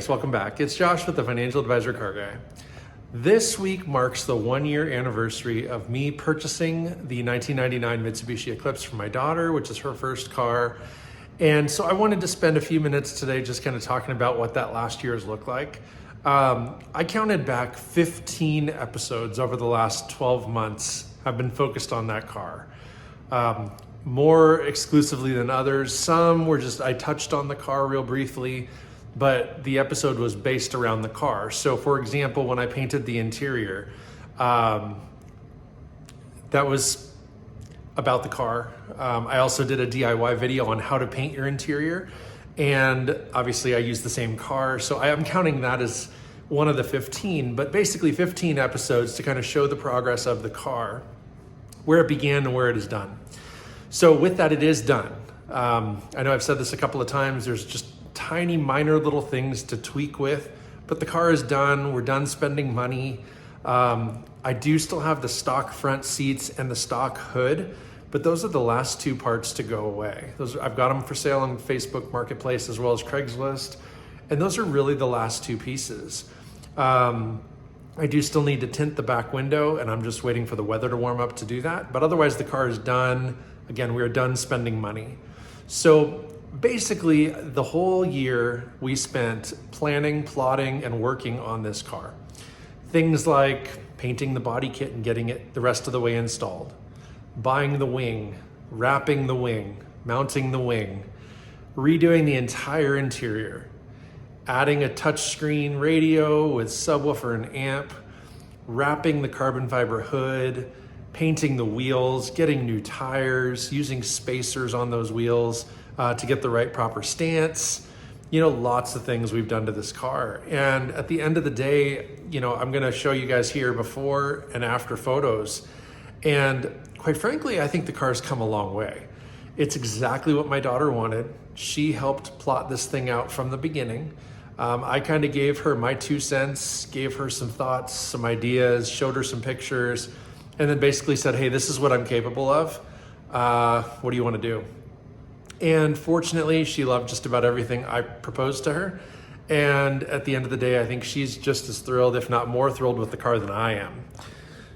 guys, welcome back. It's Josh with the Financial Advisor Car Guy. This week marks the 1-year anniversary of me purchasing the 1999 Mitsubishi Eclipse for my daughter, which is her first car. And so I wanted to spend a few minutes today just kind of talking about what that last year has looked like. I counted back 15 episodes over the last 12 months have been focused on that car. More exclusively than others. Some were just, I touched on the car real briefly, but the episode was based around the car. So for example, when I painted the interior, that was about the car. I also did a DIY video on how to paint your interior. And obviously I used the same car. So I am counting that as one of the 15, but basically 15 episodes to kind of show the progress of the car, where it began and where it is done. So with that, it is done. I know I've said this a couple of times, there's just tiny minor little things to tweak with, but the car is done. We're done spending money. I do still have the stock front seats and the stock hood, but those are the last two parts to go away. I've got them for sale on Facebook Marketplace as well as Craigslist, and those are really the last two pieces. I do still need to tint the back window, and I'm just waiting for the weather to warm up to do that. But otherwise, the car is done. Again, we're done spending money. So basically, the whole year we spent planning, plotting, and working on this car. Things like painting the body kit and getting it the rest of the way installed, buying the wing, wrapping the wing, mounting the wing, redoing the entire interior, adding a touchscreen radio with subwoofer and amp, wrapping the carbon fiber hood, painting the wheels, getting new tires, using spacers on those wheels to get the right proper stance. You know, lots of things we've done to this car. And at the end of the day, you know, I'm gonna show you guys here before and after photos. And quite frankly, I think the car's come a long way. It's exactly what my daughter wanted. She helped plot this thing out from the beginning. I kind of gave her my 2 cents, gave her some thoughts, some ideas, showed her some pictures, and then basically said, hey, this is what I'm capable of. What do you want to do? And fortunately, she loved just about everything I proposed to her. And at the end of the day, I think she's just as thrilled, if not more thrilled with the car than I am.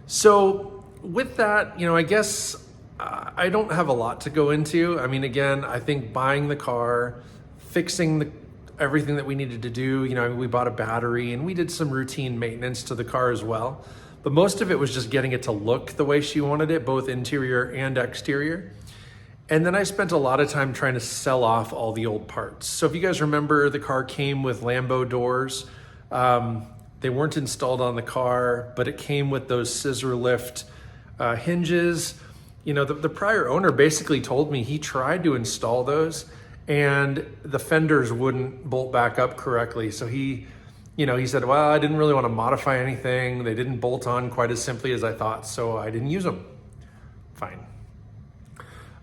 So with that, you know, I guess I don't have a lot to go into. I mean, again, I think buying the car, fixing everything that we needed to do, you know, we bought a battery and we did some routine maintenance to the car as well. But most of it was just getting it to look the way she wanted it, both interior and exterior. And then I spent a lot of time trying to sell off all the old parts. So if you guys remember, the car came with Lambo doors. They weren't installed on the car, but it came with those scissor lift hinges. You know, the prior owner basically told me he tried to install those and the fenders wouldn't bolt back up correctly. So he said, well, I didn't really want to modify anything. They didn't bolt on quite as simply as I thought, so I didn't use them. Fine.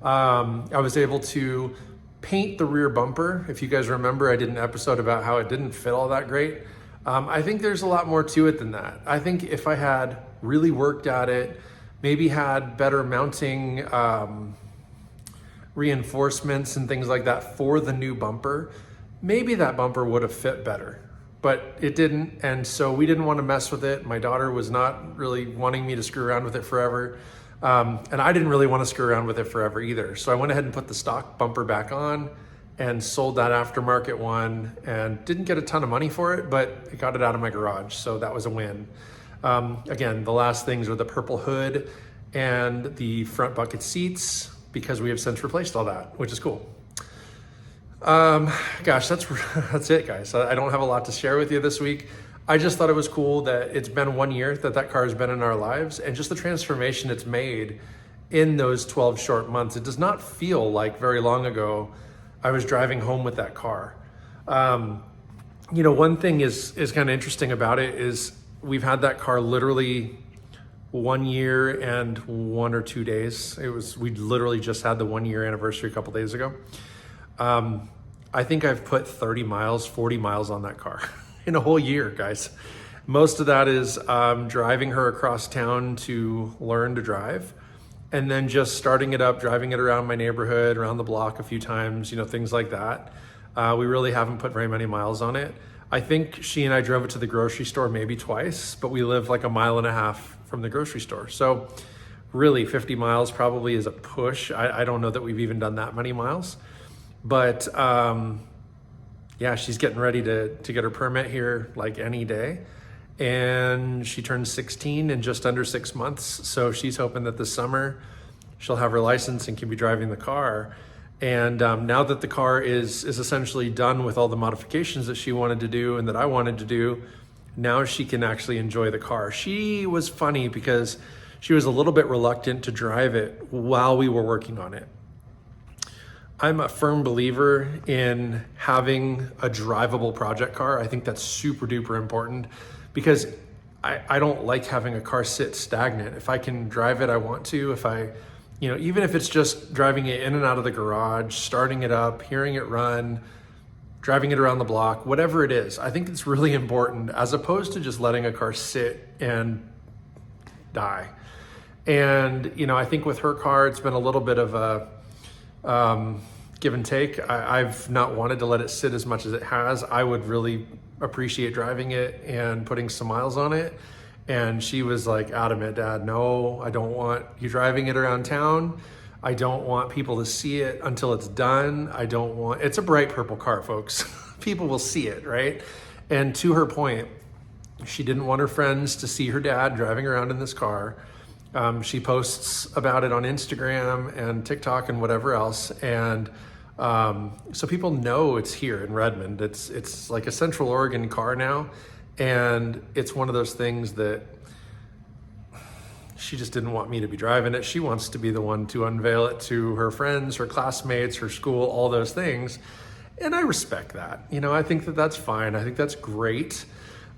I was able to paint the rear bumper. If you guys remember, I did an episode about how it didn't fit all that great. I think there's a lot more to it than that. I think if I had really worked at it, maybe had better mounting reinforcements and things like that for the new bumper, maybe that bumper would have fit better. But it didn't, and so we didn't want to mess with it. My daughter was not really wanting me to screw around with it forever. And I didn't really want to screw around with it forever either. So I went ahead and put the stock bumper back on and sold that aftermarket one and didn't get a ton of money for it, but I got it out of my garage. So that was a win. Again, the last things were the purple hood and the front bucket seats, because we have since replaced all that, which is cool. Gosh, that's it, guys. I don't have a lot to share with you this week. I just thought it was cool that it's been 1 year that car has been in our lives, and just the transformation it's made in those 12 short months. It does not feel like very long ago I was driving home with that car. You know, one thing is kind of interesting about it is we've had that car literally 1 year and 1 or 2 days. We literally just had the 1 year anniversary a couple days ago. I think I've put 30 miles, 40 miles on that car in a whole year, guys. Most of that is driving her across town to learn to drive, and then just starting it up, driving it around my neighborhood, around the block a few times, you know, things like that. We really haven't put very many miles on it. I think she and I drove it to the grocery store maybe twice, but we live like a mile and a half from the grocery store. So really 50 miles probably is a push. I don't know that we've even done that many miles, but yeah, she's getting ready to get her permit here like any day. And she turns 16 in just under 6 months. So she's hoping that this summer she'll have her license and can be driving the car. And now that the car is essentially done with all the modifications that she wanted to do and that I wanted to do, now she can actually enjoy the car. She was funny because she was a little bit reluctant to drive it while we were working on it. I'm a firm believer in having a drivable project car. I think that's super duper important because I don't like having a car sit stagnant. If I can drive it, I want to. If I, even if it's just driving it in and out of the garage, starting it up, hearing it run, driving it around the block, whatever it is, I think it's really important as opposed to just letting a car sit and die. And, I think with her car, it's been a little bit of a give and take. I've not wanted to let it sit as much as it has. I would really appreciate driving it and putting some miles on it. And she was like adamant, Dad, no, I don't want you driving it around town. I don't want people to see it until it's done. It's a bright purple car, folks. People will see it, right? And to her point, she didn't want her friends to see her dad driving around in this car. She posts about it on Instagram and TikTok and whatever else. And so people know it's here in Redmond. It's like a Central Oregon car now. And it's one of those things that she just didn't want me to be driving it. She wants to be the one to unveil it to her friends, her classmates, her school, all those things. And I respect that. I think that that's fine. I think that's great.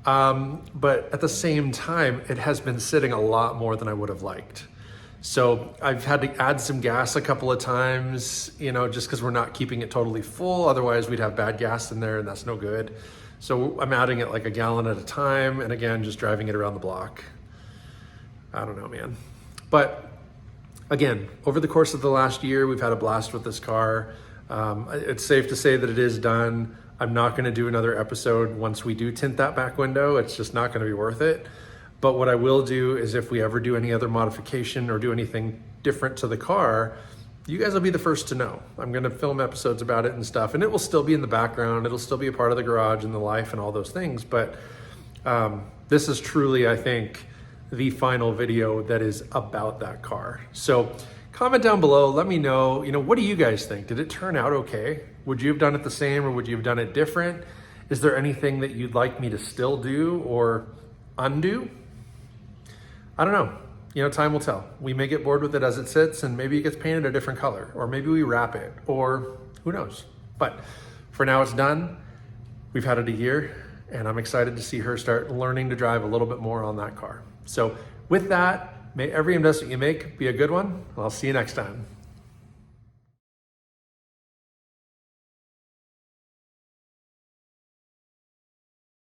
But at the same time, it has been sitting a lot more than I would have liked. So I've had to add some gas a couple of times, just because we're not keeping it totally full. Otherwise, we'd have bad gas in there, and that's no good. So I'm adding it like a gallon at a time, and again, just driving it around the block. I don't know, man. But again, over the course of the last year, we've had a blast with this car. It's safe to say that it is done. I'm not going to do another episode once we do tint that back window. It's just not going to be worth it. But what I will do is if we ever do any other modification or do anything different to the car, you guys will be the first to know. I'm going to film episodes about it and stuff, and it will still be in the background. It'll still be a part of the garage and the life and all those things. But this is truly, I think, the final video that is about that car. So comment down below. Let me know, what do you guys think? Did it turn out okay? Would you have done it the same or would you have done it different? Is there anything that you'd like me to still do or undo? I don't know. Time will tell. We may get bored with it as it sits and maybe it gets painted a different color, or maybe we wrap it, or who knows. But for now it's done. We've had it a year and I'm excited to see her start learning to drive a little bit more on that car. So with that, may every investment you make be a good one. I'll see you next time.